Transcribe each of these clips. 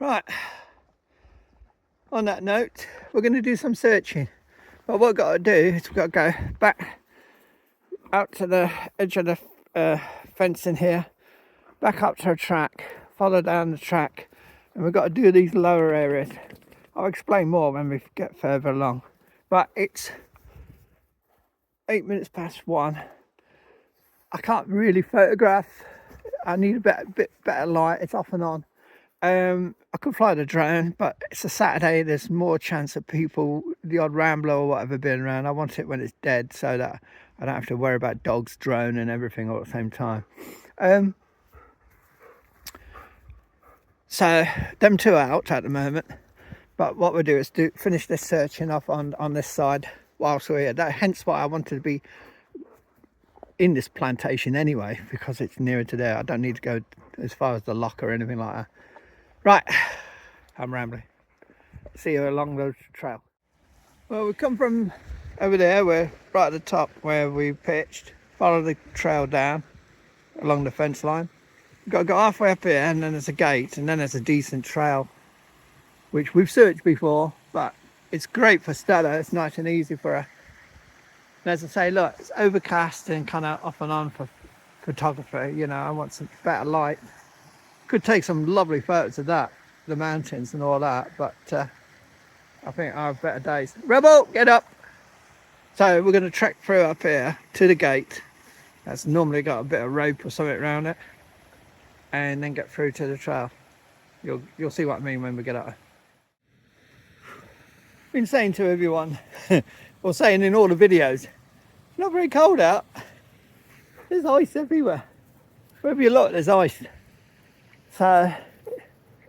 Right, on that note, we're going to do some searching. But what we've got to do is we've got to go back out to the edge of the fence in here, back up to a track, follow down the track, and we've got to do these lower areas. I'll explain more when we get further along. But it's 8 minutes past 1. I can't really photograph. I need a bit better light. It's off and on. I could fly the drone, but it's a Saturday. There's more chance of people, the odd rambler or whatever, being around. I want it when it's dead so that I don't have to worry about dogs, drone and everything all at the same time. So them two are out at the moment, but what we'll do is finish this searching off on this side whilst we're here. Hence why I wanted to be in this plantation anyway, because it's nearer to there. I don't need to go as far as the lock or anything like that. Right, I'm rambling. See you along the trail. Well, we come from over there. We're right at the top where we pitched. Follow the trail down along the fence line. We've got to go halfway up here, and then there's a gate, and then there's a decent trail, which we've searched before, but it's great for Stella. It's nice and easy for her. And as I say, look, it's overcast and kind of off and on for photography. You know, I want some better light. Could take some lovely photos of that, the mountains and all that, but I think I have better days. Rebel, get up! So we're going to trek through up here to the gate. That's normally got a bit of rope or something around it, and then get through to the trail. You'll see what I mean when we get up. Been saying to everyone, or saying in all the videos, it's not very cold out. There's ice everywhere. Wherever you look, there's ice. So,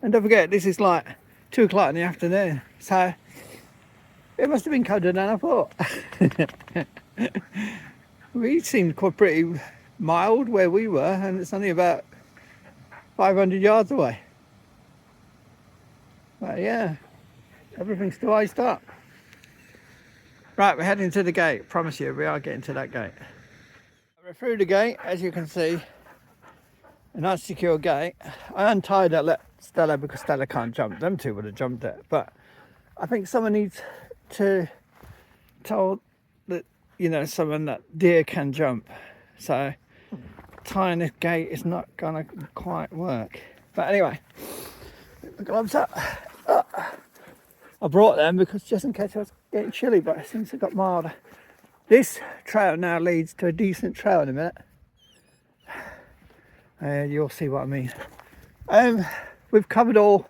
and don't forget, this is like 2 o'clock in the afternoon. So, it must have been colder than I thought. We seemed quite pretty mild where we were, and it's only about 500 yards away. But yeah, everything's still iced up. Right, we're heading to the gate. Promise you, we are getting to that gate. We're through the gate, as you can see. A nice secure gate. I untied that, let Stella, because Stella can't jump. Them two would have jumped it, but I think someone needs to tell that, you know, someone that deer can jump. So tying this gate is not gonna quite work. But anyway, the gloves up. I brought them because just in case I was getting chilly, but since it got milder. This trail now leads to a decent trail in a minute. You'll see what I mean. We've covered all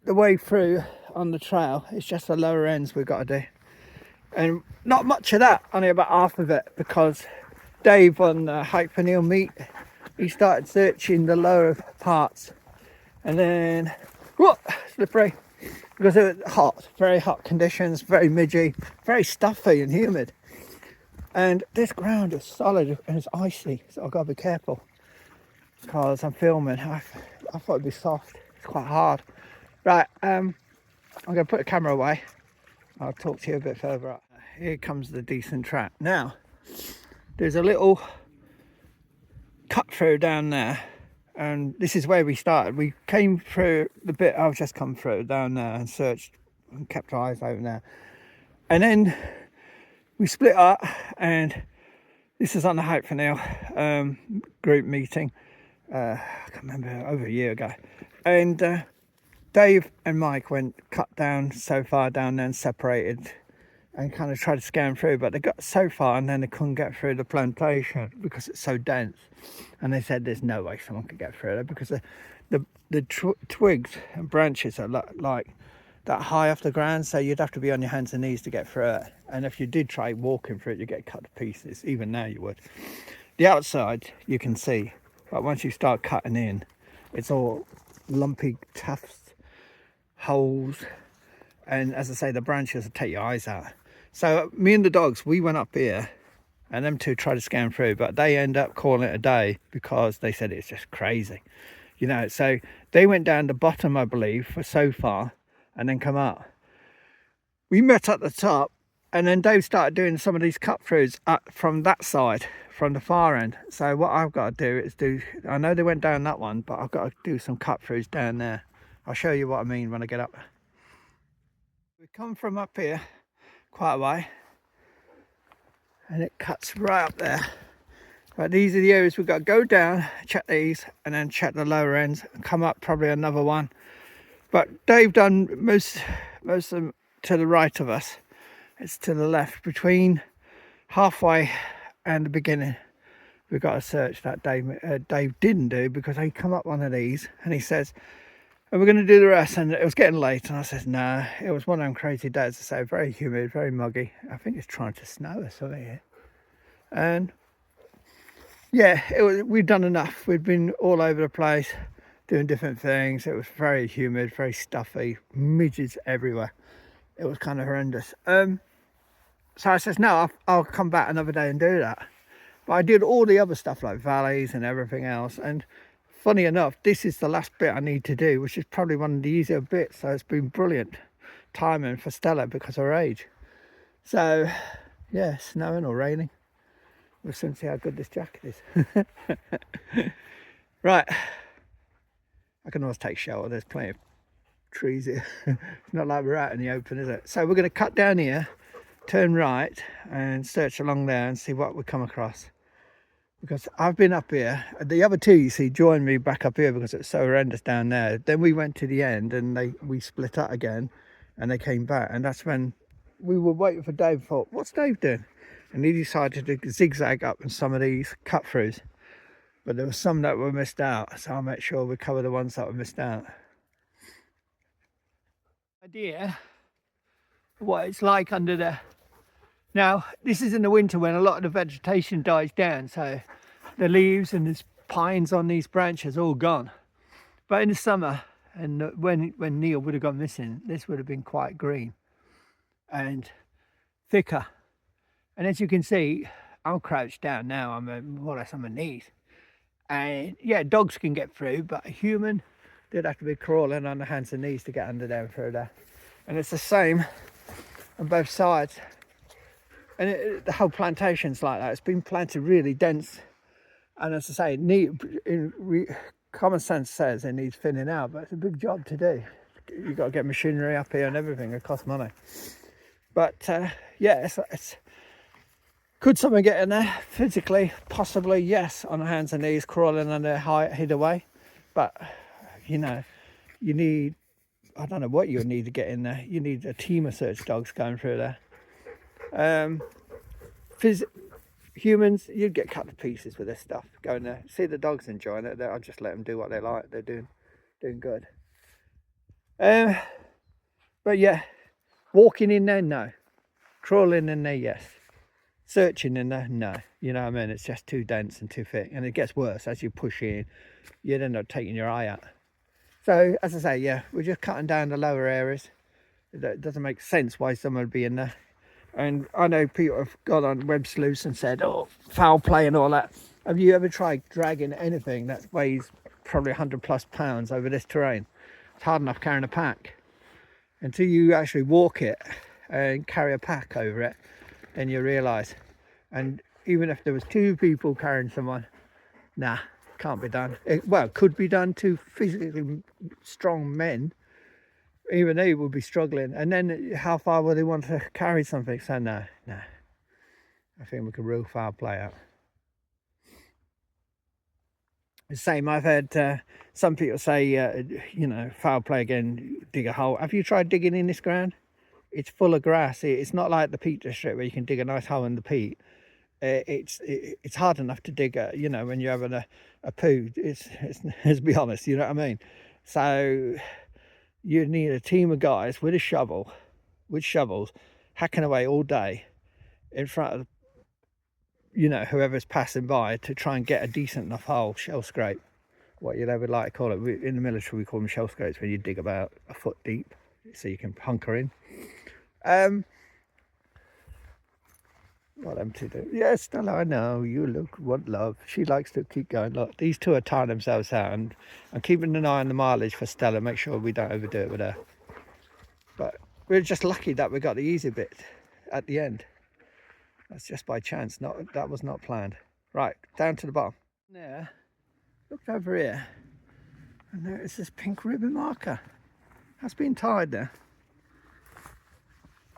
the way through on the trail. It's just the lower ends we've got to do, and not much of that, only about half of it, because Dave on Hike for Neil Meat, he started searching the lower parts, and then whoop, slippery, because it was hot, very hot conditions, very midgy, very stuffy and humid. And this ground is solid and it's icy, so I've got to be careful because I'm filming. I thought it'd be soft. It's quite hard. Right, I'm going to put the camera away. I'll talk to you a bit further up. Here comes the decent track. Now, there's a little cut through down there, and this is where we started. We came through the bit I've just come through down there and searched and kept our eyes open there. And then we split up, and this is on the Hike for Neil group meeting. I can't remember, over a year ago. And Dave and Mike cut down so far down there and separated and kind of tried to scan through, but they got so far and then they couldn't get through the plantation because it's so dense. And they said there's no way someone could get through it because the twigs and branches are like that high off the ground, so you'd have to be on your hands and knees to get through it. And if you did try walking through it, you'd get cut to pieces. Even now you would. The outside you can see, but once you start cutting in, it's all lumpy tufts, holes, and as I say, the branches will take your eyes out. So me and the dogs, we went up here, and them two tried to scan through, but they end up calling it a day because they said it's just crazy, you know. So they went down the bottom, I believe, for so far, and then come up. We met at the top, And then Dave started doing some of these cut throughs from that side, from the far end. So what I've got to do is I know they went down that one, but I've got to do some cut throughs down there. I'll show you what I mean when I get up. We come from up here quite a way, and it cuts right up there. But these are the areas we've got to go down, check these, and then check the lower ends, and come up probably another one. But Dave done most of them to the right of us. It's to the left, between halfway and the beginning. We've got to search that Dave didn't do, because he come up one of these and he says, and we're going to do the rest. And it was getting late, and I said, nah, it was one of them crazy days. I say, very humid, very muggy. I think it's trying to snow or something here. And yeah, we'd done enough. We'd been all over the place doing different things. It was very humid, very stuffy, midges everywhere. It was kind of horrendous. So I says, no, I'll come back another day and do that. But I did all the other stuff like valleys and everything else. And funny enough, this is the last bit I need to do, which is probably one of the easier bits. So it's been brilliant timing for Stella because of her age. So yeah, snowing or raining. We'll soon see how good this jacket is. Right. I can always take shelter. There's plenty of trees here. It's not like we're out in the open, is it? So we're going to cut down here, turn right, and search along there and see what we come across. Because I've been up here. The other two, you see, joined me back up here because it's so horrendous down there. Then we went to the end and we split up again, and they came back. And that's when we were waiting for Dave. Thought, what's Dave doing? And he decided to zigzag up in some of these cut throughs. But there were some that were missed out, so I'll make sure we cover the ones that were missed out. Idea what it's like under there. Now, this is in the winter when a lot of the vegetation dies down, so the leaves and there's pines on these branches all gone. But in the summer, and when Neil would have gone missing, this would have been quite green and thicker. And as you can see, I'm crouched down now. I'm more or less on my knees. And yeah, dogs can get through, but a human, they'd have to be crawling on their hands and knees to get under there and through there. And it's the same on both sides. And the whole plantation's like that. It's been planted really dense. And as I say, common sense says it needs thinning out, but it's a big job to do. You've got to get machinery up here and everything. It costs money. But yeah, it's could someone get in there physically? Possibly, yes, on the hands and knees, crawling under hid away. But, you know, you need, I don't know what you need to get in there. You need a team of search dogs going through there. Humans, you'd get cut to pieces with this stuff going there. See the dogs enjoying it. I'll just let them do what they like. They're doing good. But yeah, walking in there, no. Crawling in there, yes. Searching in there, no. You know what I mean? It's just too dense and too thick, and it gets worse as you push in. You'd end up taking your eye out. So as I say, yeah, we're just cutting down the lower areas. It doesn't make sense why someone would be in there. And I know people have got on web sleuths and said, oh, foul play and all that. Have you ever tried dragging anything that weighs probably 100+ pounds over this terrain? It's hard enough carrying a pack. Until you actually walk it and carry a pack over it, then you realise. And even if there was 2 people carrying someone, nah, can't be done. Well, it could be done to physically strong men. Even they would be struggling. And then how far would they want to carry something? So no. I think we could rule foul play out. The same, I've had some people say, you know, foul play again, dig a hole. Have you tried digging in this ground? It's full of grass. It's not like the peat district where you can dig a nice hole in the peat. It's hard enough to dig, you know, when you're having a poo. Let's be honest, you know what I mean? So you need a team of guys with shovels, hacking away all day in front of, you know, whoever's passing by to try and get a decent enough hole, shell scrape, what you'd ever like to call it. In the military, we call them shell scrapes, when you dig about a foot deep so you can hunker in. What them to do? Yes, Stella, I know you want love. She likes to keep going. Look, these two are tiring themselves out, and I'm keeping an eye on the mileage for Stella. Make sure we don't overdo it with her. But we're just lucky that we got the easy bit. at the end. That's just by chance. That was not planned. Right, down to the bottom. There, looked over here, and there is this pink ribbon marker. That's been tied there.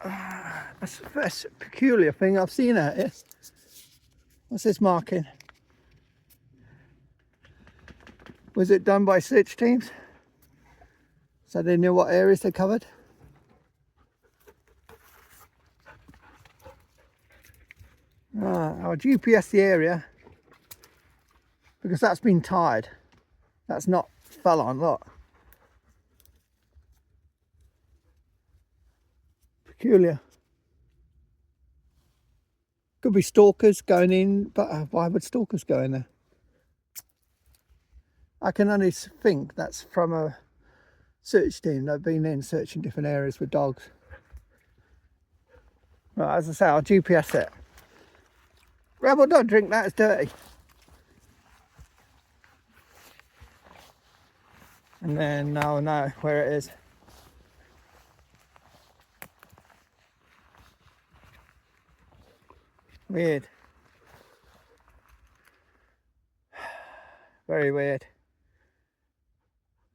That's the first peculiar thing I've seen out here. What's this marking? Was it done by search teams? So they knew what areas they covered? I'll GPS the area because that's been tied. That's not fell on, look. Peculiar. Could be stalkers going in, but why would stalkers go in there? I can only think that's from a search team. They've been in searching different areas with dogs. Right, as I say, I'll GPS it. Rebel, don't drink that, it's dirty. And then now I know where it is. Weird. Very weird.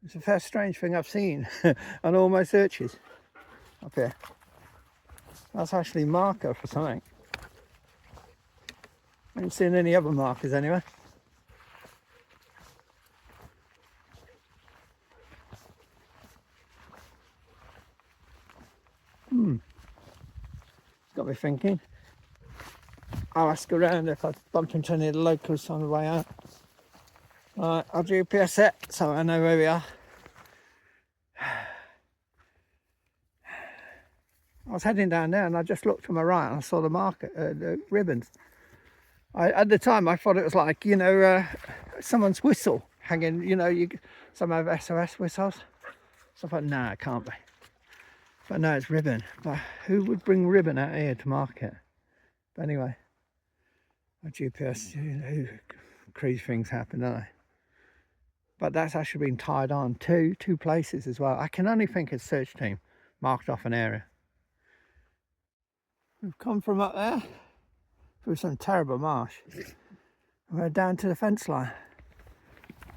It's the first strange thing I've seen on all my searches up here. That's actually a marker for something. I haven't seen any other markers anyway. It's got me thinking. I'll ask around if I bump into any of the locals on the way out. Right, I'll GPS it so I know where we are. I was heading down there and I just looked to my right and I saw the marker, the ribbons. At the time I thought it was like, you know, someone's whistle hanging, you know, some have SOS whistles. So I thought, nah, it can't be. But no, it's ribbon. But who would bring ribbon out here to market? But anyway, my GPS, you know, crazy things happen, don't they? But that's actually been tied on two places as well. I can only think it's search team marked off an area. We've come from up there through some terrible marsh. We're down to the fence line.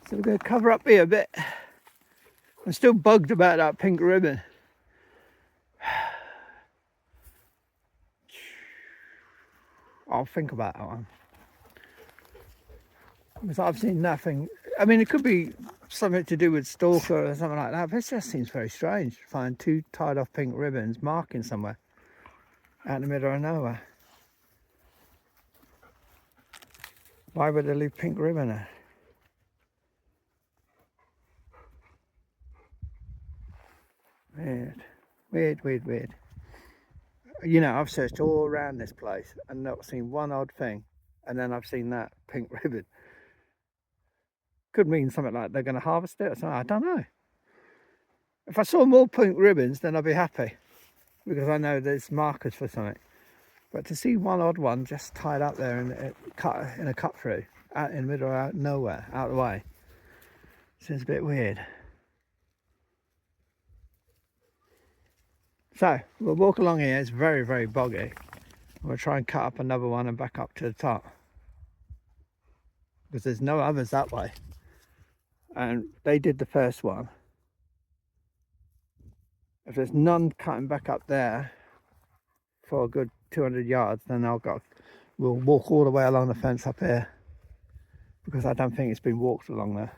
So we're going to cover up here a bit. I'm still bugged about that pink ribbon. I'll think about that one. Because I've seen nothing. I mean, it could be something to do with stalker or something like that, but it just seems very strange to find two tied off pink ribbons marking somewhere out in the middle of nowhere. Why would they leave pink ribbon there? Weird. Weird, weird, weird. You know, I've searched all around this place and not seen one odd thing, and then I've seen that pink ribbon. Could mean something like they're going to harvest it or something. I don't know. If I saw more pink ribbons, then I'd be happy because I know there's markers for something. But to see one odd one just tied up there and cut in a cut through out in the middle, out nowhere, out of the way, seems a bit weird. So we'll walk along here. It's very, very boggy. We'll try and cut up another one and back up to the top because there's no others that way. And they did the first one. If there's none cutting back up there for a good 200 yards, then we'll walk all the way along the fence up here because I don't think it's been walked along there.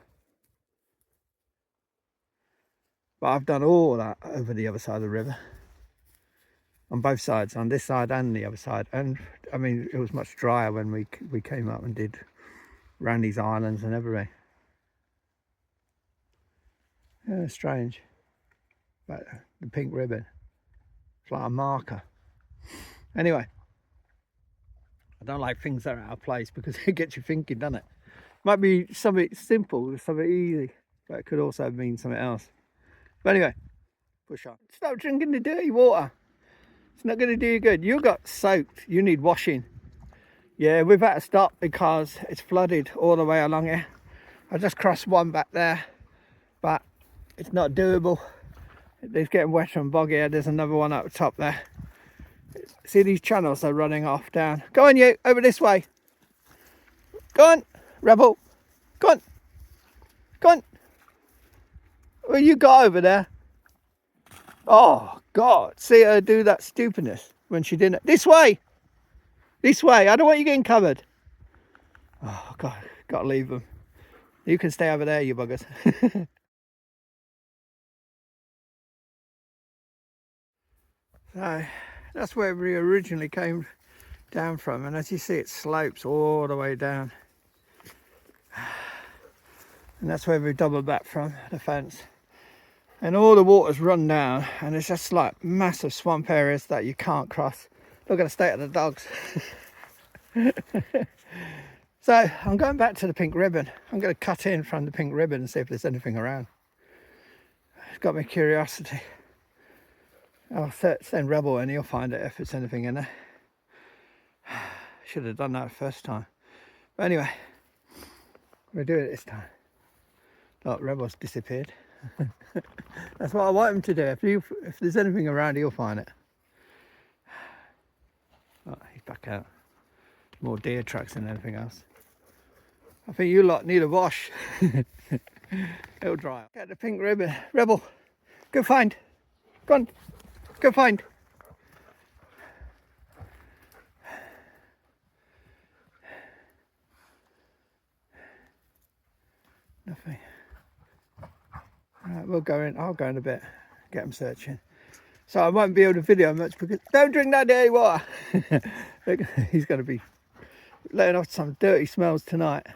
But I've done all that over the other side of the river, on both sides, on this side and the other side. And I mean, it was much drier when we came up and did around these islands and everything. Yeah, strange. But the pink ribbon, it's like a marker. Anyway, I don't like things that are out of place because it gets you thinking, doesn't it? Might be something simple, something easy, but it could also mean something else. But anyway, push on. Stop drinking the dirty water. It's not going to do you good. You got soaked. You need washing. Yeah, we've had to stop because it's flooded all the way along here. I just crossed one back there, but it's not doable. It's getting wetter and boggier. There's another one up the top there. See these channels are running off down. Go on, you, over this way. Go on, Rebel. Go on. Go on. What you got over there? Oh, God. See her do that stupidness when she didn't. This way. This way. I don't want you getting covered. Oh, God. Got to leave them. You can stay over there, you buggers. So, that's where we originally came down from. And as you see, it slopes all the way down. And that's where we doubled back from, the fence. And all the water's run down, and it's just like massive swamp areas that you can't cross. Look at the state of the dogs. So I'm going back to the pink ribbon. I'm going to cut in from the pink ribbon and see if there's anything around. It's got me curiosity. I'll send Rebel and he'll find it if there's anything in there. Should have done that first time. But anyway, we'll do it this time. Look, Rebel's disappeared. That's what I want him to do. If there's anything around, he'll find it. Oh, he's back out. More deer tracks than anything else. I think you lot need a wash. It'll dry up. Get the pink ribbon. Rebel, go find. Go on, go find. Nothing. Right, we'll go in. I'll go in a bit. Get them searching. So I won't be able to video much because don't drink that dirty water. He's going to be letting off some dirty smells tonight.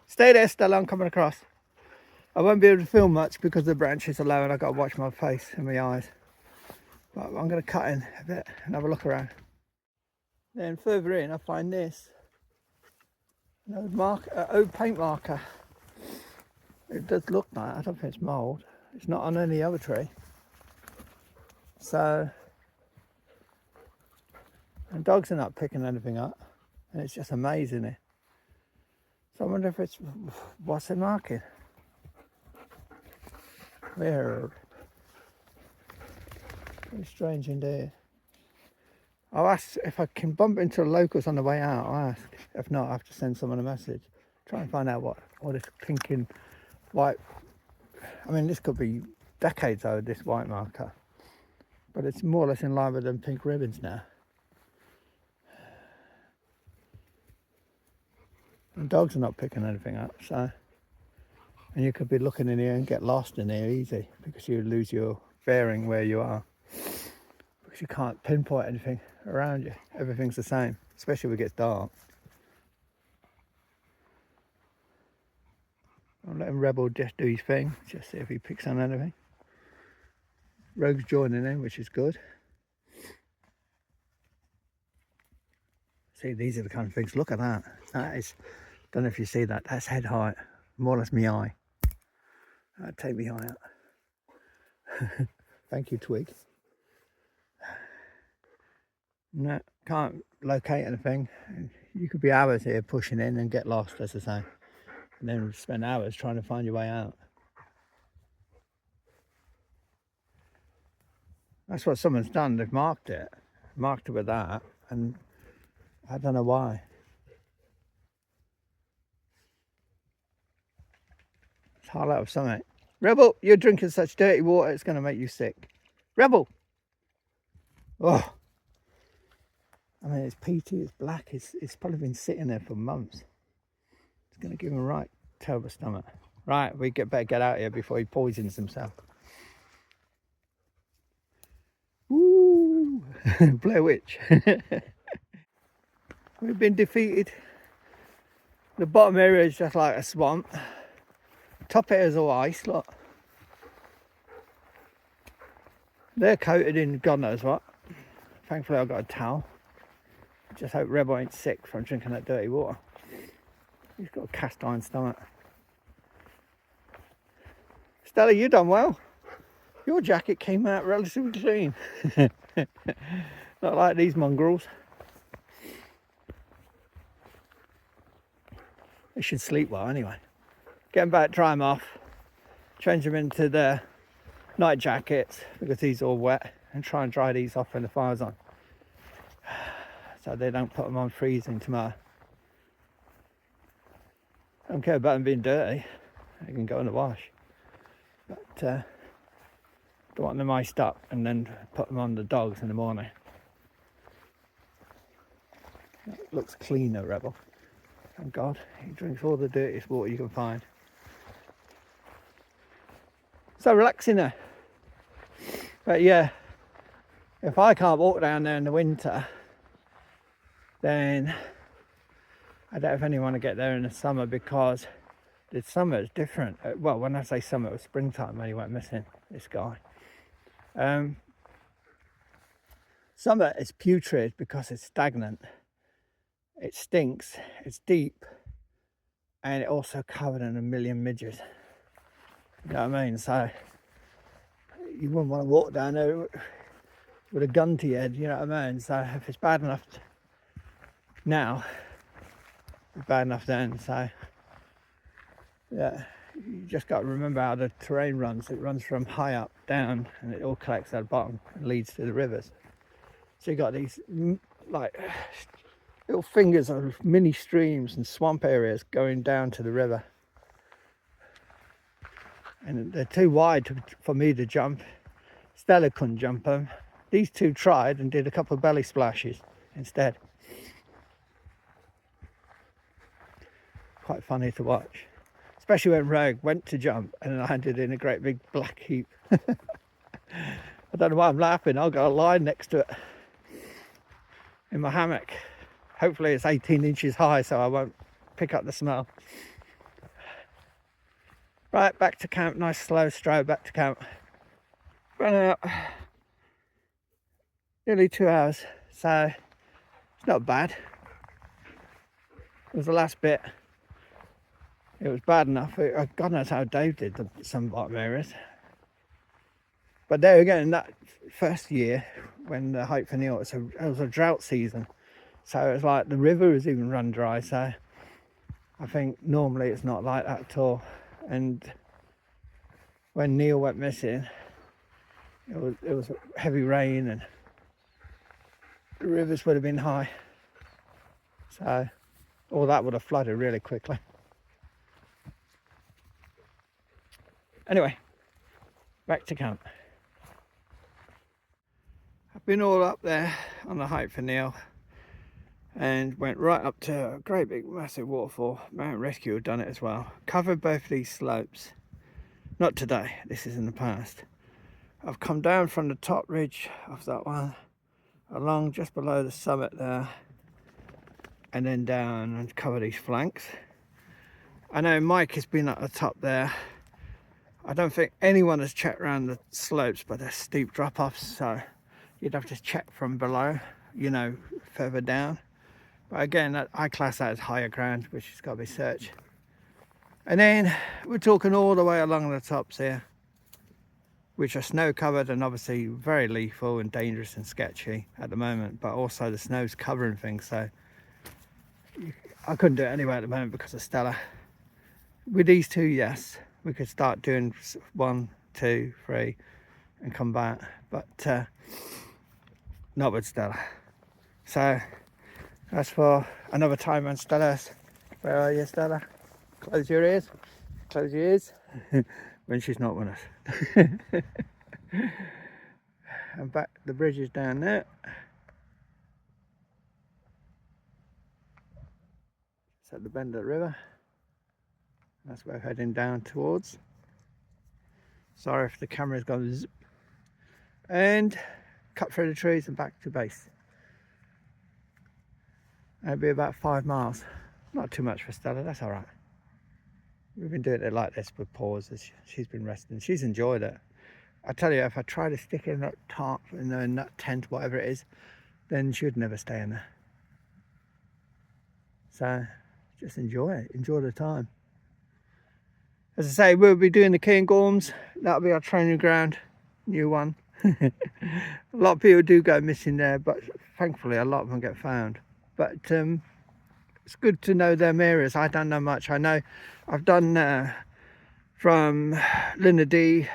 Stay there, Stella. I'm coming across. I won't be able to film much because the branches are low and I've got to watch my face and my eyes. But I'm going to cut in a bit and have a look around. Then further in, I find this. An old paint marker. It does look like, I don't think it's mould. It's not on any other tree. So, and dogs are not picking anything up. And it's just amazing it. So I wonder if it's, what's it marking? Weird. Very strange indeed. I'll ask if I can bump into the locals on the way out. I'll ask. If not, I have to send someone a message. Try and find out what this pink and white. I mean, this could be decades old, this white marker. But it's more or less in line with them pink ribbons now. And dogs are not picking anything up, so. And you could be looking in here and get lost in here easy because you lose your bearing where you are. Because you can't pinpoint anything around you. Everything's the same, especially if it gets dark. I'm letting Rebel just do his thing, just see if he picks on anything. Rogue's joining in, which is good. See, these are the kind of things. Look at that. That is, don't know if you see that. That's head height, more or less my eye. That'd take me eye out. Thank you, Twig. No, can't locate anything. You could be hours here pushing in and get lost, as I say. And then spend hours trying to find your way out. That's what someone's done. They've marked it with that, and I don't know why. It's highlight of something. Rebel, you're drinking such dirty water, it's going to make you sick. Rebel! Oh! I mean, it's peaty, it's black, it's probably been sitting there for months. It's going to give him a right terrible stomach. Right, we better get out here before he poisons himself. Woo! Blair Witch. We've been defeated. The bottom area is just like a swamp. Top area is all ice, look. They're coated in God knows what. Thankfully I've got a towel. Just hope Rebel ain't sick from drinking that dirty water. He's got a cast iron stomach. Stella, you done well. Your jacket came out relatively clean. Not like these mongrels. They should sleep well anyway. Get them back, dry them off, change them into the night jackets because these are all wet, and try and dry these off when the fire's on. so they don't put them on freezing tomorrow. I don't care about them being dirty, they can go in the wash, but don't want them iced up and then put them on the dogs in the morning. It looks cleaner, Rebel. Thank God, he drinks all the dirtiest water you can find. So relaxing there. But yeah, if I can't walk down there in the winter, then I don't know if anyone want to get there in the summer, because the summer is different. Well, when I say summer, it was springtime when he went missing, this guy. Summer is putrid because it's stagnant. It stinks, it's deep, and it also covered in a million midges. You know what I mean? So you wouldn't want to walk down there with a gun to your head, you know what I mean? So if it's bad enough now, it's bad enough then. So yeah, you just got to remember how the terrain runs. It runs from high up down, and it all collects at the bottom and leads to the rivers. So you got these like little fingers of mini streams and swamp areas going down to the river, and they're too wide for me to jump. Stella couldn't jump them. These two tried and did a couple of belly splashes instead. Quite funny to watch, especially when Rogue went to jump and landed in a great big black heap. I don't know why I'm laughing. I've got a line next to it in my hammock. Hopefully it's 18 inches high, so I won't pick up the smell. Right, back to camp. Nice slow stroll back to camp. Run out nearly 2 hours, so it's not bad. It was the last bit. It was bad enough. God knows how Dave did some bottom areas. But there again, that first year when the hike for Neil, it was a drought season. So it was like the river was even run dry. So I think normally it's not like that at all. And when Neil went missing, it was heavy rain and the rivers would have been high. So all that would have flooded really quickly. Anyway, back to camp. I've been all up there on the hike for Neil and went right up to a great big massive waterfall. Mountain Rescue have done it as well. Covered both these slopes. Not today, this is in the past. I've come down from the top ridge of that one, along just below the summit there, and then down and cover these flanks. I know Mike has been at the top there. I don't think anyone has checked around the slopes, but they're steep drop-offs, so you'd have to check from below, you know, further down. But again, I class that as higher ground, which has got to be searched. And then we're talking all the way along the tops here, which are snow covered and obviously very lethal and dangerous and sketchy at the moment, but also the snow's covering things, so I couldn't do it anyway at the moment because of Stella. With these two, yes, we could start doing 1, 2, 3 and come back, but not with Stella. So that's for another time on Stella's. Where are you, Stella? Close your ears. Close your ears. When she's not with us. And back, the bridge is down there. It's at the bend of the river. That's where we're heading down towards. Sorry if the camera's gone zip. And cut through the trees and back to base. It'll be about 5 miles. Not too much for Stella, that's all right. We've been doing it like this with pauses. She's been resting. She's enjoyed it. I tell you, if I try to stick in that tarp, in that tent, whatever it is, then she would never stay in there. So just enjoy it. Enjoy the time. As I say, we'll be doing the Cairngorms. That'll be our training ground. New one. A lot of people do go missing there, but thankfully a lot of them get found. But it's good to know them areas. I don't know much. I know I've done from Linnadee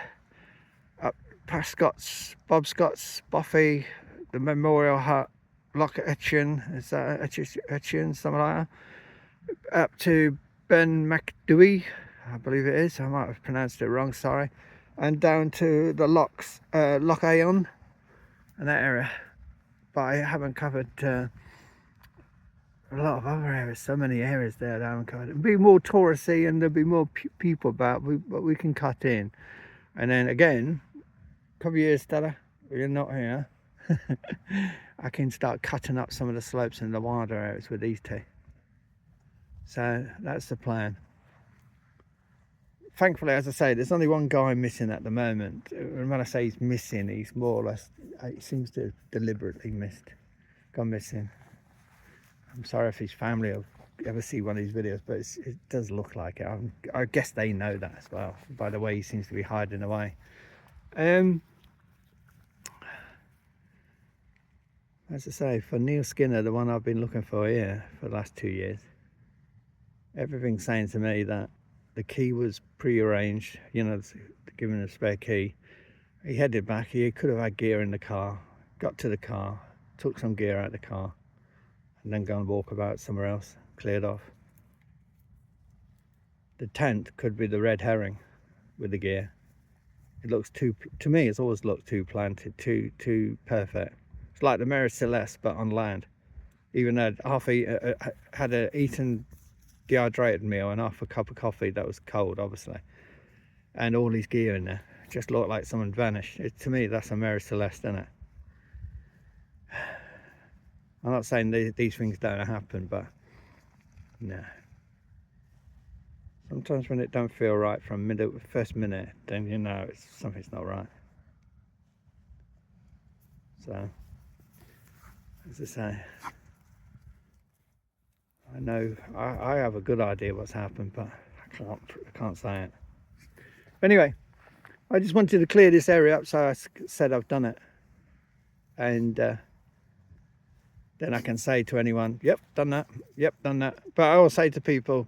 up past Scott's, Bob Scott's, Boffey, the Memorial Hut, Loch Etchin, is that Etchin, something like that, up to Ben McDewey, I believe it is. I might have pronounced it wrong, sorry. And down to the Loch Aon and that area. But I haven't covered a lot of other areas. So many areas there that I haven't covered. It'll be more touristy and there'll be more people about, but we can cut in. And then again, a couple of years, Stella, you're not here. I can start cutting up some of the slopes in the wilder areas with these two. So that's the plan. Thankfully, as I say, there's only one guy missing at the moment. And when I say he's missing, he's more or less, he seems to have deliberately gone missing. I'm sorry if his family will ever see one of these videos, but it does look like it. I guess they know that as well, by the way he seems to be hiding away. As I say, for Neil Skinner, the one I've been looking for here for the last 2 years, everything's saying to me that the key was pre-arranged, you know, given a spare key. He headed back, he could have had gear in the car, got to the car, took some gear out of the car, and then go and walk about somewhere else, cleared off. The tent could be the red herring with the gear. It looks to me, it's always looked too planted, too perfect. It's like the Mary Celeste, but on land. Even though had eaten dehydrated meal and half a cup of coffee that was cold, obviously, and all his gear in there, it just looked like someone vanished. To me, that's a Mary Celeste, isn't it? I'm not saying these things don't happen, but no. Sometimes when it don't feel right from first minute, then you know something's not right. So, as I say, I know I have a good idea what's happened, but I can't say it. But anyway, I just wanted to clear this area up, so I said I've done it, and then I can say to anyone, yep, done that, yep, done that. But I always say to people,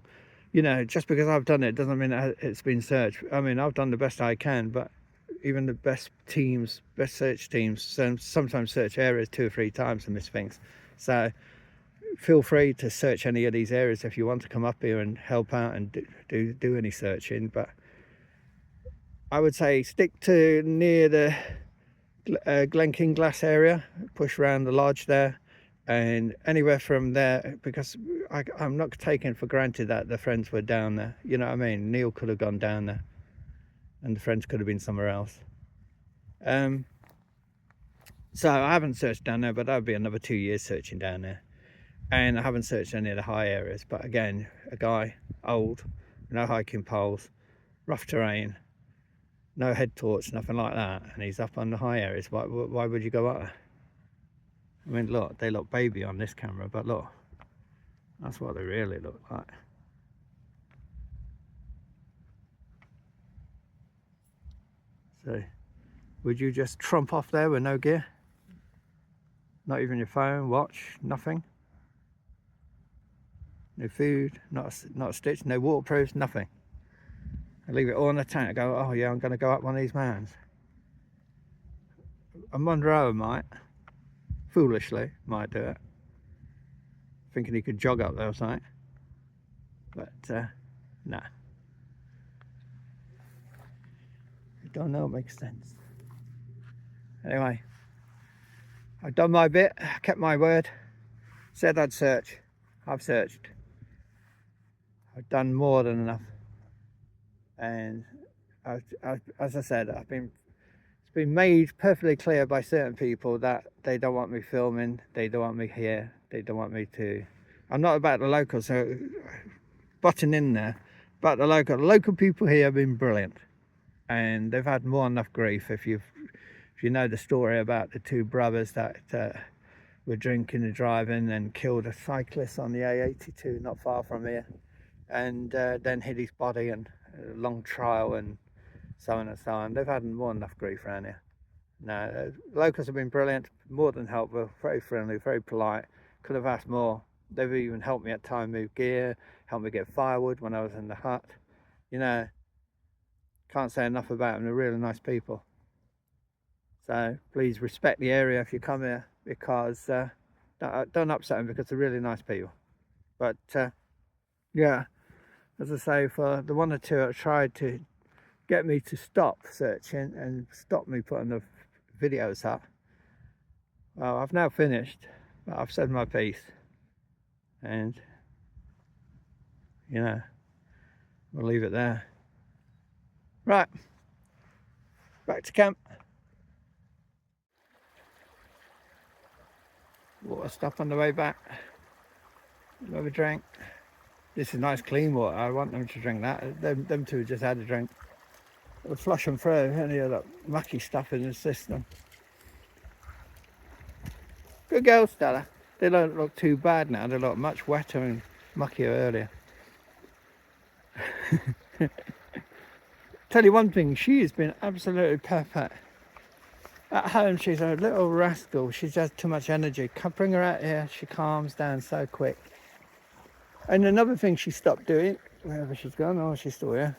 you know, just because I've done it doesn't mean that it's been searched. I mean, I've done the best I can, but even the best search teams sometimes search areas 2 or 3 times and miss things. So feel free to search any of these areas if you want to come up here and help out and do any searching. But I would say stick to near the Glenking Glass area, push around the lodge there, and anywhere from there, because I'm not taking for granted that the friends were down there. You know what I mean? Neil could have gone down there and the friends could have been somewhere else. So I haven't searched down there, but that would be another 2 years searching down there. And I haven't searched any of the high areas, but again, a guy, old, no hiking poles, rough terrain, no head torch, nothing like that, and he's up on the high areas. Why would you go up there? I mean, look, they look baby on this camera, but look, that's what they really look like. So, would you just trump off there with no gear? Not even your phone, watch, nothing? No food, not a stitch, no waterproofs, nothing. I leave it all in the tent. I go, oh yeah, I'm going to go up one of these mountains. A Monroe might, foolishly, might do it, thinking he could jog up there or something. But nah. I don't know, it makes sense. Anyway, I've done my bit, kept my word, said I'd search. I've searched. I've done more than enough, and as I said, it's been made perfectly clear by certain people that they don't want me filming, they don't want me here, they don't want me to. I'm not about the locals, so butting in there, but the local people here have been brilliant, and they've had more than enough grief. If you know the story about the 2 brothers that were drinking and driving and killed a cyclist on the A82 not far from here, and then hid his body, and a long trial and so on and so on. They've had more than enough grief around here. No, locals have been brilliant, more than helpful, very friendly, very polite. Could have asked more. They've even helped me at time move gear, helped me get firewood when I was in the hut. You know, can't say enough about them. They're really nice people. So please respect the area if you come here, because Don't upset them because they're really nice people. But yeah, as I say, for the one or two that tried to get me to stop searching and stop me putting the videos up, well, I've now finished. I've said my piece, and you know, we'll leave it there. Right, back to camp. Water stop on the way back. Have a drink. This is nice clean water. I want them to drink that. Them two just had a drink. We'll flush them through any of that mucky stuff in the system. Good girl, Stella. They don't look too bad now. They look much wetter and muckier earlier. Tell you one thing, she has been absolutely perfect. At home, she's a little rascal. She has too much energy. Bring her out here, she calms down so quick. And another thing she stopped doing, wherever she's gone, oh, she's still here,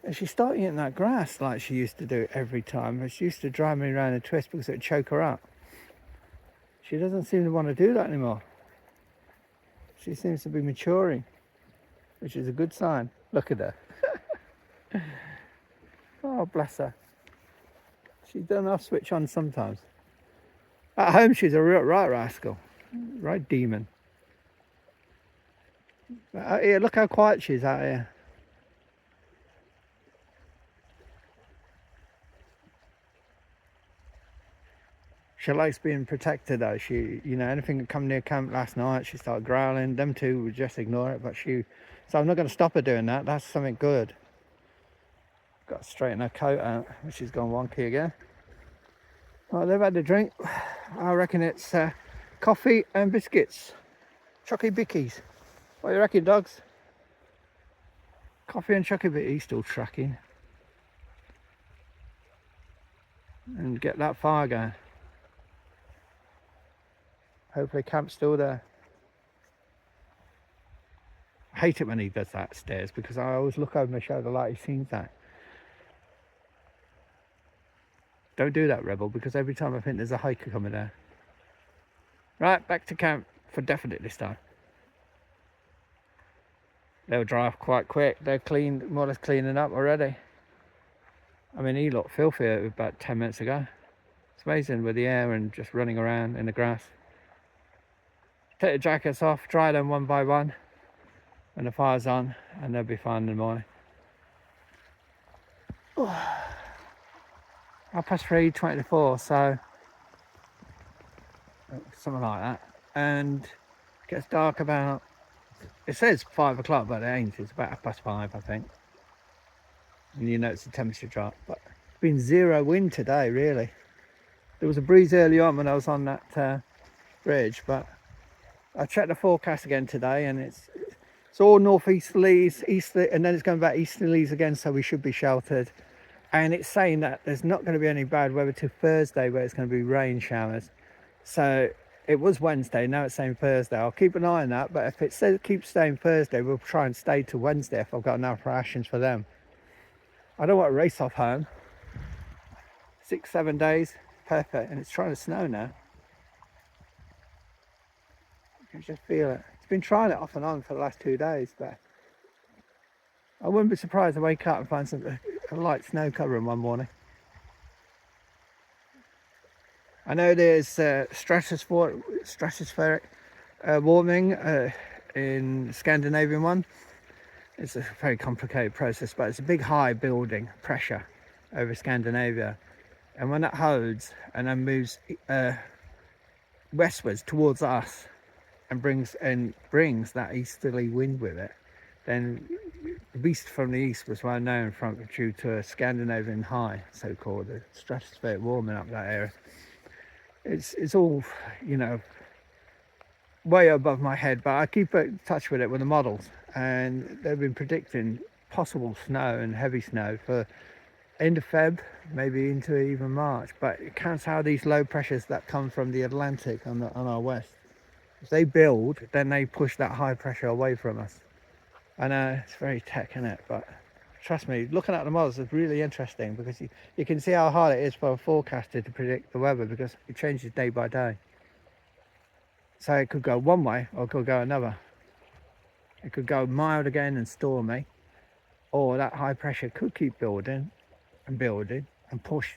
and she started eating that grass like she used to do every time. She used to drive me around a twist because it would choke her up. She doesn't seem to want to do that anymore. She seems to be maturing, which is a good sign. Look at her. Oh, bless her. She doesn't have switch on sometimes. At home, she's a real right rascal, right demon. But out here, look how quiet she is out here. She likes being protected though. She, you know, anything that come near camp last night, she started growling. Them two would just ignore it, but so I'm not going to stop her doing that. That's something good. Got to straighten her coat out, which has gone wonky again. Well, they've had a drink. I reckon it's coffee and biscuits. Chucky bickies. What do you reckon, dogs? Coffee and chucky bickies. He's still tracking. And get that fire going. Hopefully camp's still there. I hate it when he does that stairs because I always look over my shoulder like he sees that. Don't do that, Rebel, because every time I think there's a hiker coming there. Right, back to camp for definite this time. They'll dry off quite quick. They're clean, more or less cleaning up already. I mean, he looked filthy about 10 minutes ago. It's amazing with the air and just running around in the grass. Take the jackets off, dry them one by one when the fire's on, and they'll be fine in the morning. 3:24, so something like that. And it gets dark about, it says 5 o'clock, but it ain't. It's about 5:30, I think. And you notice the temperature drop, but it's been zero wind today, really. There was a breeze early on when I was on that bridge, but I checked the forecast again today, and it's all northeasterlies, easterly, and then it's going back easterlies again, so we should be sheltered. And it's saying that there's not going to be any bad weather till Thursday, where it's going to be rain showers. So it was Wednesday, now it's saying Thursday. I'll keep an eye on that, but if it keeps staying Thursday, we'll try and stay till Wednesday if I've got enough rations for them. I don't want to race off home. 6-7 days, perfect. And it's trying to snow now. You can just feel it. It's been trying it off and on for the last 2 days, but I wouldn't be surprised to wake up and find a light snow covering one morning. I know there's stratospheric warming in Scandinavian one. It's a very complicated process, but it's a big high building pressure over Scandinavia, and when that holds and then moves westwards towards us and brings that easterly wind with it, then the beast from the east was well known due to a Scandinavian high, so-called, the stratospheric warming up that area. It's all, you know, way above my head, but I keep in touch with it with the models, and they've been predicting possible snow and heavy snow for end of Feb, maybe into even March. But it counts how these low pressures that come from the Atlantic on our west, if they build, then they push that high pressure away from us. I know it's very tech, isn't it? But trust me, looking at the models is really interesting, because you can see how hard it is for a forecaster to predict the weather, because it changes day by day. So it could go one way or it could go another. It could go mild again and stormy, or that high pressure could keep building and push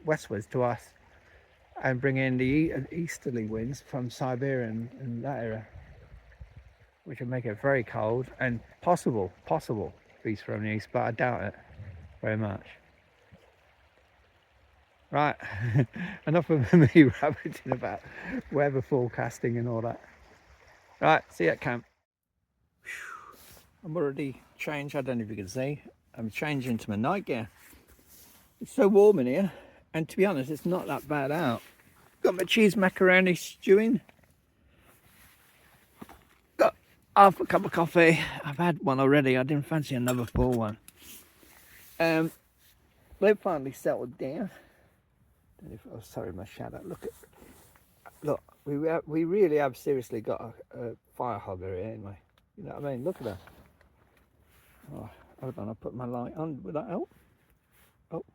westwards to us and bring in the easterly winds from Siberia and that area, which would make it very cold and possible breeze from the east, but I doubt it very much. Right, enough of me rabbiting about weather forecasting and all that. Right, see you at camp. I'm already changed, I don't know if you can see. I'm changing to my night gear. It's so warm in here, and to be honest, it's not that bad out. Got my cheese macaroni stewing. Got half a cup of coffee. I've had one already, I didn't fancy another full one. They've finally settled down. Oh, sorry, my shadow. Look, we really have seriously got a fire hogger here, anyway. You know what I mean? Look at her. Oh, hold on, I'll put my light on. Will that help? Oh,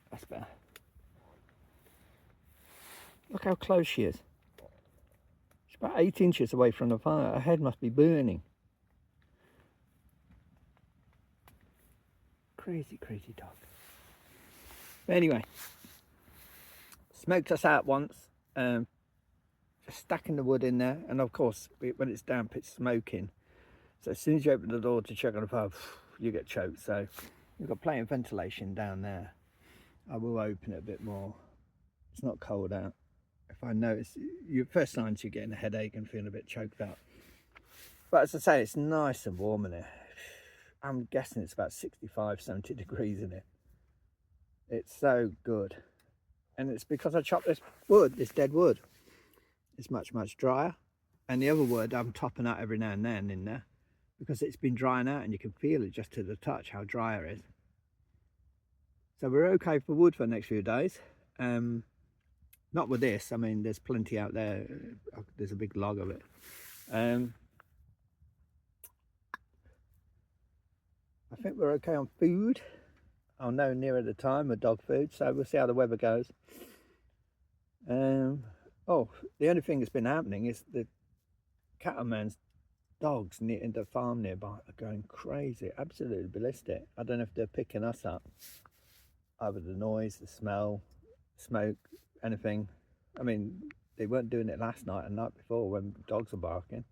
that's better. Look how close she is. She's about 8 inches away from the fire. Her head must be burning. Crazy, crazy dog. Anyway, smoked us out once. Just stacking the wood in there, and of course, when it's damp, it's smoking. So as soon as you open the door to check on the fire, you get choked. So we've got plenty of ventilation down there. I will open it a bit more. It's not cold out. If I notice, your first signs you're getting a headache and feeling a bit choked out. But as I say, it's nice and warm in here. I'm guessing it's about 65, 70 degrees in here. It's so good. And it's because I chopped this wood, this dead wood. It's much, much drier. And the other wood I'm topping out every now and then in there, because it's been drying out and you can feel it just to the touch how dry it is. So we're okay for wood for the next few days. Not with this, I mean, there's plenty out there. There's a big log of it. I think we're okay on food. I'll know nearer the time with dog food, so we'll see how the weather goes. Oh, the only thing that's been happening is the cattleman's dogs in the farm nearby are going crazy, absolutely ballistic. I don't know if they're picking us up, either the noise, the smell, smoke, anything. I mean, they weren't doing it last night and the night before when dogs were barking.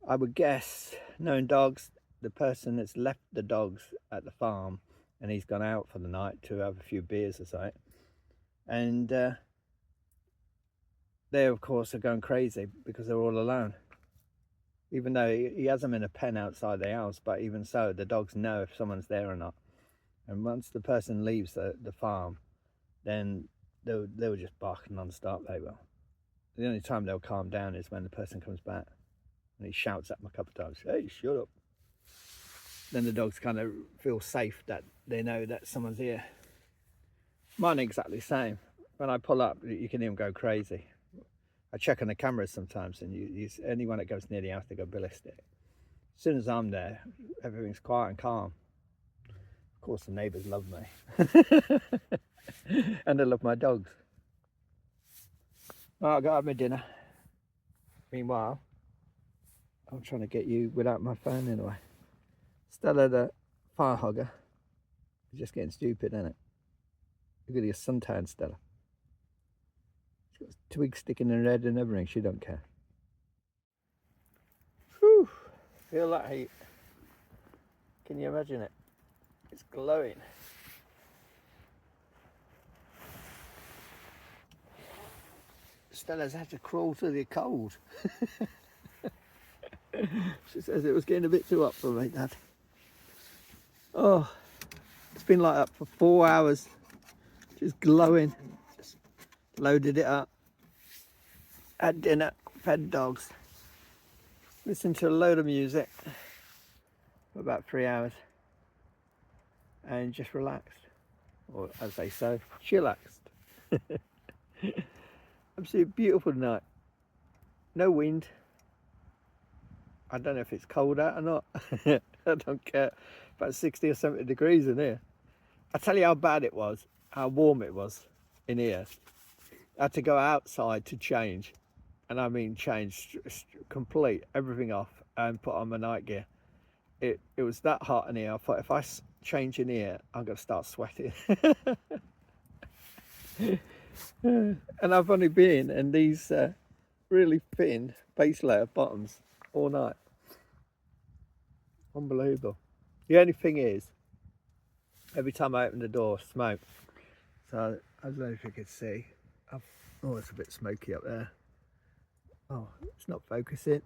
I would guess, knowing dogs, the person that's left the dogs at the farm and he's gone out for the night to have a few beers or something, and they of course are going crazy because they're all alone, even though he has them in a pen outside the house. But even so, the dogs know if someone's there or not, and once the person leaves the farm, then they'll just bark non-stop. They will. The only time they'll calm down is when the person comes back and he shouts at them a couple of times, "Hey, shut up." Then the dogs kind of feel safe that they know that someone's here. Mine exactly the same. When I pull up, you can hear them go crazy. I check on the cameras sometimes, and anyone that goes near the house, they go ballistic. As soon as I'm there, everything's quiet and calm. Of course, the neighbours love me. And they love my dogs. Well, I got to have my dinner. Meanwhile, I'm trying to get you without my phone anyway. Stella, the fire hogger, is just getting stupid, isn't it? Look at your suntan, Stella. She's got twigs sticking in her head and everything. She don't care. Whew. Feel that heat. Can you imagine it? It's glowing. Stella's had to crawl through the cold. She says it was getting a bit too hot for me, Dad. Oh, it's been like that for 4 hours. Just glowing. Just loaded it up. Had dinner, fed dogs. Listened to a load of music for about 3 hours. And just relaxed. Or as they say, chillaxed. Absolutely beautiful night. No wind. I don't know if it's cold out or not. I don't care. About 60 or 70 degrees in here. I tell you how bad it was, how warm it was in here. I had to go outside to change and I mean change complete everything off and put on my night gear. It was that hot in here. I thought if I change in here, I'm going to start sweating. And I've only been in these really thin base layer bottoms all night. Unbelievable. The only thing is, every time I open the door, smoke. So I don't know if you could see. Oh, it's a bit smoky up there. Oh, it's not focusing.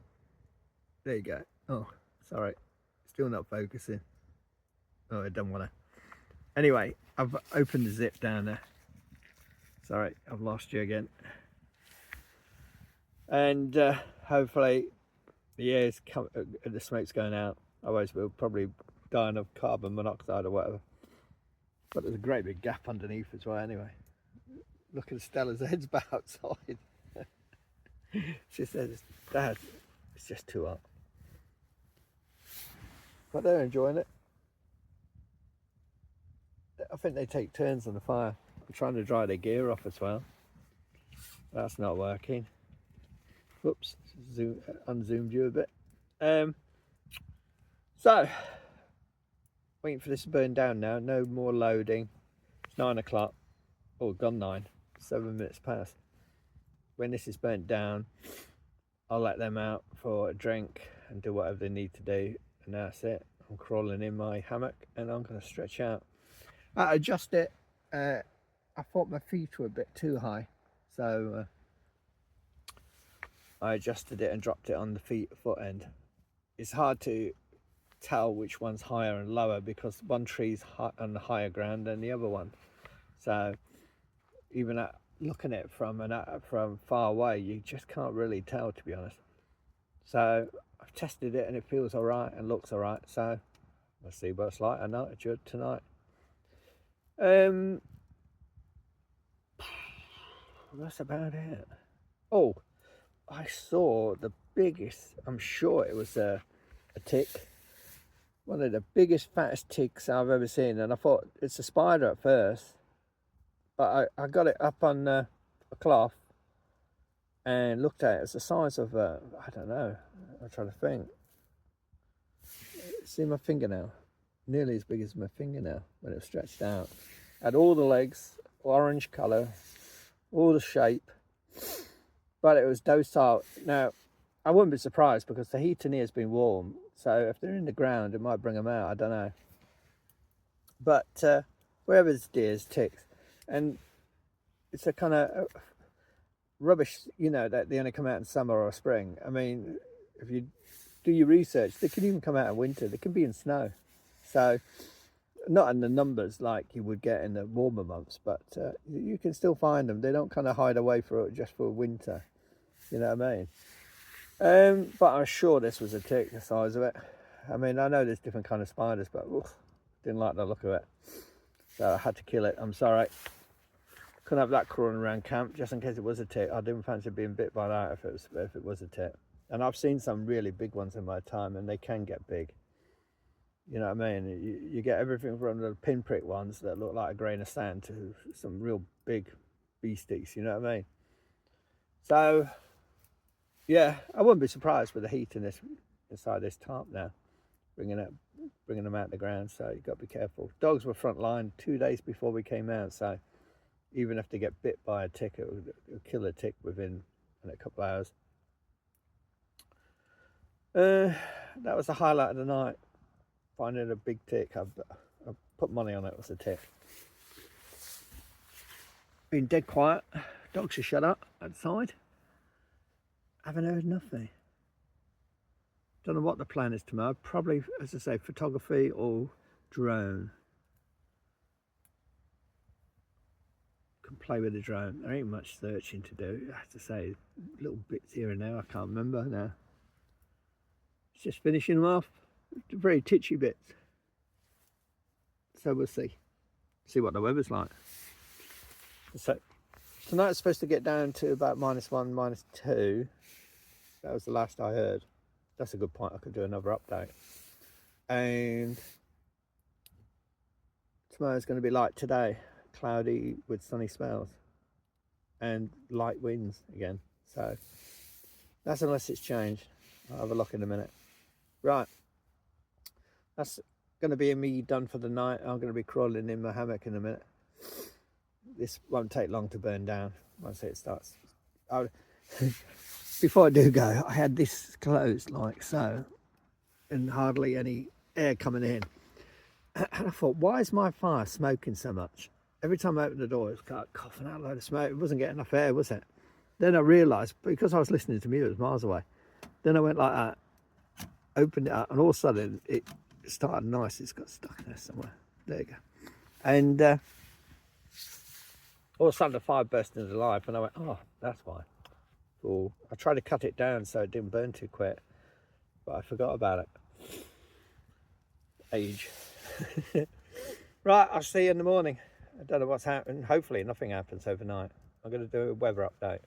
There you go. Oh, sorry. Still not focusing. Oh, I don't want to. Anyway, I've opened the zip down there. Sorry, I've lost you again. And hopefully the smoke's going out. Otherwise we'll probably die of carbon monoxide or whatever. But there's a great big gap underneath as well anyway. Look at Stella's head's back outside. She says, Dad, it's just too hot. But they're enjoying it. I think they take turns on the fire. I'm trying to dry their gear off as well. That's not working. Whoops, unzoomed you a bit. So, waiting for this to burn down now. No more loading. It's 9 o'clock. Oh, gone 9. 7 minutes past. When this is burnt down, I'll let them out for a drink and do whatever they need to do. And that's it. I'm crawling in my hammock and I'm going to stretch out. I adjust it. I thought my feet were a bit too high. So I adjusted it and dropped it on the foot end. It's hard to tell which one's higher and lower because one tree's on the higher ground than the other one. So even looking at it from far away, you just can't really tell, to be honest. So I've tested it and it feels all right and looks all right. So we'll see what it's like at altitude tonight. That's about it. Oh, I saw the biggest, I'm sure it was a tick, one of the biggest, fattest ticks I've ever seen. And I thought it's a spider at first, but I got it up on a cloth and looked at it. It's the size of, I don't know, I'm trying to think. See my fingernail? Nearly as big as my fingernail when it was stretched out. Had all the legs, orange colour, all the shape, but it was docile. Now, I wouldn't be surprised because the heat in here has been warm, so if they're in the ground, it might bring them out, I don't know. But wherever there's deers, ticks, and it's a kind of rubbish, you know, that they only come out in summer or spring. I mean, if you do your research, they can even come out in winter, they can be in snow. So, not in the numbers like you would get in the warmer months, but you can still find them. They don't kind of hide away just for winter, you know what I mean? But I'm sure this was a tick, the size of it. I mean, I know there's different kind of spiders, but didn't like the look of it, so I had to kill it. I'm sorry, couldn't have that crawling around camp just in case it was a tick. I didn't fancy being bit by that if it was a tick. And I've seen some really big ones in my time, and they can get big. You know what I mean? You get everything from the pinprick ones that look like a grain of sand to some real big beasties, you know what I mean? So, yeah, I wouldn't be surprised with the heat inside this tarp now, bringing them out the ground, so you've got to be careful. Dogs were front line 2 days before we came out, so even if they get bit by a tick, it'll kill a tick within a couple of hours. That was the highlight of the night. Finding a big tick. I put money on it was a tick. Been dead quiet. Dogs are shut up outside. Haven't heard nothing. Don't know what the plan is tomorrow. Probably, as I say, photography or drone. Can play with the drone. There ain't much searching to do. I have to say, little bits here and there. I can't remember now. It's just finishing them off. Very titchy bits, so we'll see what the weather's like. So tonight's supposed to get down to about -1, -2. That was the last I heard. That's a good point. I could do another update. And tomorrow's going to be like today, cloudy with sunny spells and light winds again. So That's unless it's changed. I'll have a look in a minute. Right. That's going to be me done for the night. I'm going to be crawling in my hammock in a minute. This won't take long to burn down once it starts. Before I do go, I had this closed like so, and hardly any air coming in. And I thought, why is my fire smoking so much? Every time I opened the door, it was coughing out a load of smoke. It wasn't getting enough air, was it? Then I realised, because I was listening to music miles away, then I went like that, opened it up, and all of a sudden it started nice. It's got stuck there somewhere. There you go. And all of a sudden the fire burst into life, and I went, oh, that's why. Cool. I tried to cut it down so it didn't burn too quick, but I forgot about it. Age. Right, I'll see you in the morning. I don't know what's happening. Hopefully nothing happens overnight. I'm going to do a weather update.